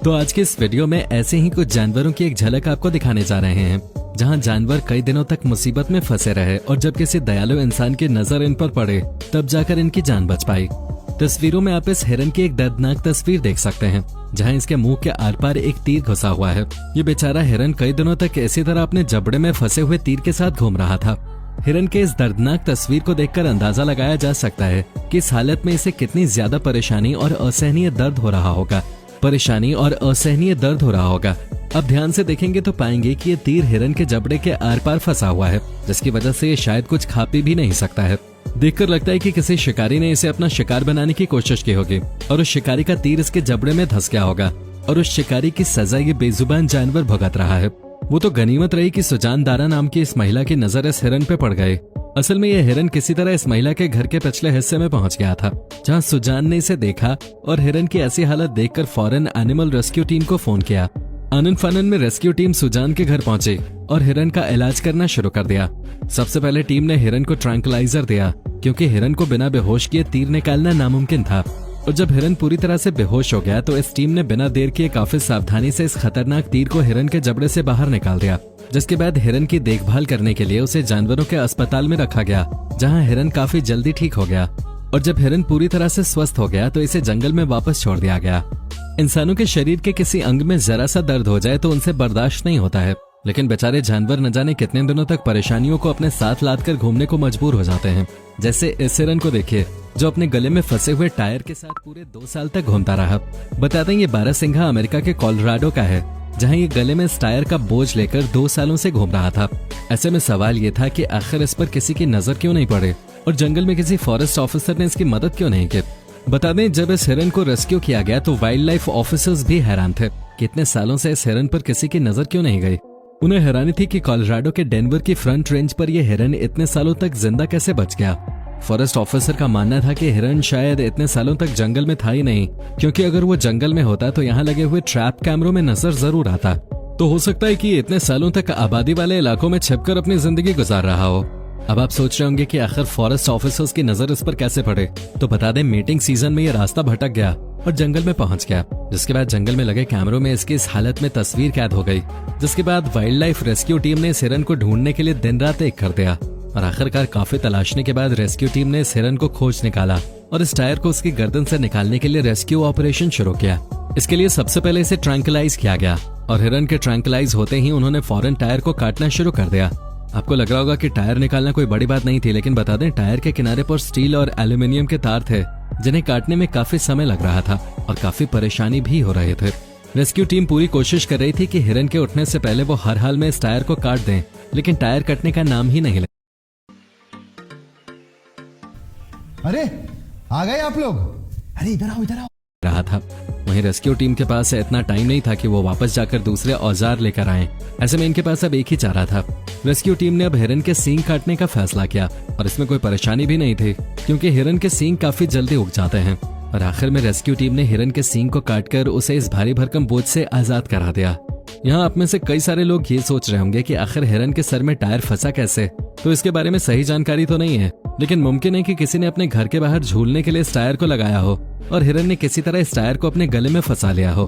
तो आज के इस वीडियो में ऐसे ही कुछ जानवरों की एक झलक आपको दिखाने जा रहे हैं, जहां जानवर कई दिनों तक मुसीबत में फंसे रहे और जब किसी दयालु इंसान की नजर इन पर पड़े तब जाकर इनकी जान बच पाई। तस्वीरों में आप इस हिरन की एक दर्दनाक तस्वीर देख सकते हैं, जहां इसके मुंह के आर पार एक तीर घुसा हुआ है। ये बेचारा हिरन कई दिनों तक इसी तरह अपने जबड़े में फंसे हुए तीर के साथ घूम रहा था। हिरन के इस दर्दनाक तस्वीर को देखकर अंदाजा लगाया जा सकता है कि इस हालत में इसे कितनी ज्यादा परेशानी और असहनीय दर्द हो रहा होगा। अब ध्यान से देखेंगे तो पाएंगे कि ये तीर हिरन के जबड़े के आर पार फंसा हुआ है, जिसकी वजह से ये शायद कुछ खा पी भी नहीं सकता है। देखकर लगता है कि किसी शिकारी ने इसे अपना शिकार बनाने की कोशिश की होगी और उस शिकारी का तीर इसके जबड़े में धंस गया होगा और उस शिकारी की सजा ये बेजुबान जानवर भुगत रहा है। वो तो गनीमत रही कि सुजान दारा नाम की इस महिला की नजर इस हिरन पे पड़ गई। असल में यह हिरन किसी तरह इस महिला के घर के पिछले हिस्से में पहुंच गया था, जहां सुजान ने इसे देखा और हिरन की ऐसी हालत देखकर फौरन एनिमल रेस्क्यू टीम को फोन किया। आनन फानन में रेस्क्यू टीम सुजान के घर पहुंची और हिरन का इलाज करना शुरू कर दिया। सबसे पहले टीम ने हिरन को ट्रैंक्विलाइजर दिया, क्योंकि हिरन को बिना बेहोश किए तीर निकालना नामुमकिन था। और जब हिरन पूरी तरह से बेहोश हो गया तो इस टीम ने बिना देर किए काफी सावधानी से इस खतरनाक तीर को हिरन के जबड़े से बाहर निकाल दिया, जिसके बाद हिरन की देखभाल करने के लिए उसे जानवरों के अस्पताल में रखा गया, जहां हिरन काफी जल्दी ठीक हो गया। और जब हिरन पूरी तरह से स्वस्थ हो गया तो इसे जंगल में वापस छोड़ दिया गया। इंसानों के शरीर के किसी अंग में जरा सा दर्द हो जाए तो उनसे बर्दाश्त नहीं होता है, लेकिन बेचारे जानवर न जाने कितने दिनों तक परेशानियों को अपने साथ लादकर घूमने को मजबूर हो जाते हैं। जैसे इस हिरन को देखिए, जो अपने गले में फंसे हुए टायर के साथ पूरे 2 साल तक घूमता रहा। बता दें ये बारहसिंघा अमेरिका के कोलोराडो का है, जहां ये गले में इस टायर का बोझ लेकर 2 सालों से घूम रहा था। ऐसे में सवाल ये था कि आखिर इस पर किसी की नजर क्यों नहीं पड़े और जंगल में किसी फॉरेस्ट ऑफिसर ने इसकी मदद क्यों नहीं की। बता दें जब इस हिरन को रेस्क्यू किया गया तो वाइल्ड लाइफ ऑफिसर्स भी हैरान थे कि इतने सालों से इस हिरन पर किसी की नजर क्यों नहीं गई। उन्हें हैरानी थी कि कोलोराडो के डेनवर की फ्रंट रेंज पर यह हिरन इतने सालों तक जिंदा कैसे बच गया। फॉरेस्ट ऑफिसर का मानना था कि हिरन शायद इतने सालों तक जंगल में था ही नहीं, क्योंकि अगर वो जंगल में होता तो यहाँ लगे हुए ट्रैप कैमरों में नजर जरूर आता। तो हो सकता है कि इतने सालों तक आबादी वाले इलाकों में छिपकर अपनी जिंदगी गुजार रहा हो। अब आप सोच रहे होंगे कि आखिर फॉरेस्ट ऑफिसर्स की नजर इस पर कैसे पड़े। तो बता दें मीटिंग सीजन में ये रास्ता भटक गया और जंगल में पहुंच गया, जिसके बाद जंगल में लगे कैमरों में इसकी इस हालत में तस्वीर कैद हो गई। जिसके बाद वाइल्ड लाइफ रेस्क्यू टीम ने इस हिरन को ढूंढने के लिए दिन रात एक कर दिया और आखिरकार काफी तलाशने के बाद रेस्क्यू टीम ने इस हिरन को खोज निकाला और इस टायर को उसकी गर्दन से निकालने के लिए रेस्क्यू ऑपरेशन शुरू किया। इसके लिए सबसे पहले इसे ट्रैंक्विलाइज किया गया और हिरन के ट्रैंक्विलाइज होते ही उन्होंने फौरन टायर को काटना शुरू कर दिया। आपको लग रहा होगा कि टायर निकालना कोई बड़ी बात नहीं थी, लेकिन बता दें टायर के किनारे पर स्टील और एल्यूमिनियम के तार थे, जिन्हें काटने में काफी समय लग रहा था और काफी परेशानी भी हो रहे थे। रेस्क्यू टीम पूरी कोशिश कर रही थी कि हिरन के उठने से पहले वो हर हाल में इस टायर को काट दें, लेकिन टायर कटने का नाम ही नहीं। अरे आ गए आप लोग, अरे इधर आओ रहा था। वहीं रेस्क्यू टीम के पास इतना टाइम नहीं था कि वो वापस जाकर दूसरे औजार लेकर आएं। ऐसे में इनके पास अब एक ही चारा था। रेस्क्यू टीम ने अब हिरन के सींग काटने का फैसला किया और इसमें कोई परेशानी भी नहीं थी, क्योंकि हिरन के सींग काफी जल्दी उग जाते हैं। और आखिर में रेस्क्यू टीम ने हिरन के सींग को काटकर उसे इस भारी भरकम बोझ से आजाद करा दिया। यहाँ आप में से कई सारे लोग ये सोच रहे होंगे कि आखिर हिरन के सर में टायर फंसा कैसे। तो इसके बारे में सही जानकारी तो नहीं है, लेकिन मुमकिन है कि किसी ने अपने घर के बाहर झूलने के लिए इस टायर को लगाया हो और हिरन ने किसी तरह इस टायर को अपने गले में फंसा लिया हो।